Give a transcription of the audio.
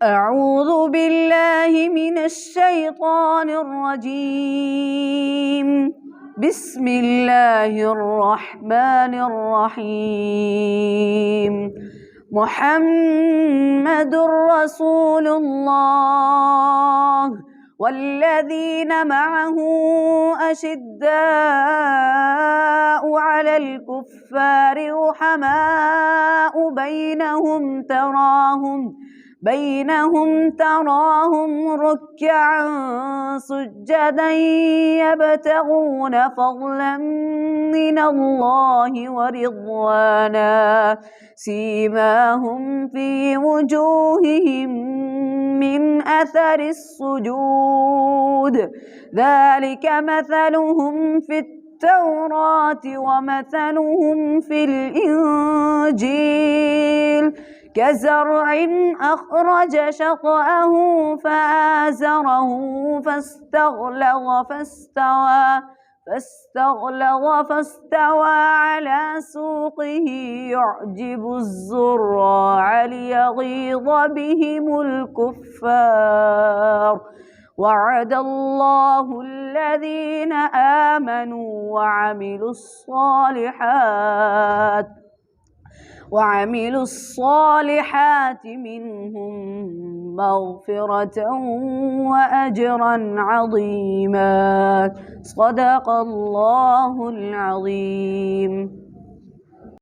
أعوذ بالله من الشيطان الرجيم. بسم الله الرحمن الرحيم. محمد رسول الله والذين معه أشداء على الكفار رحماء بينهم تراهم ركعا سجدا يبتغون فضلا من الله ورضوانا سيماهم في وجوههم من أثر السجود ذلك مثلهم في التوراة ومثلهم في الإنجيل كزرع أخرج شطأه فآزره فاستغلظ على سوقه يعجب الزراع ليغيظ بهم الكفار. وعد الله الذين آمنوا وعملوا الصالحات منهم مغفرة وأجرا عظيما. صدق الله العظيم.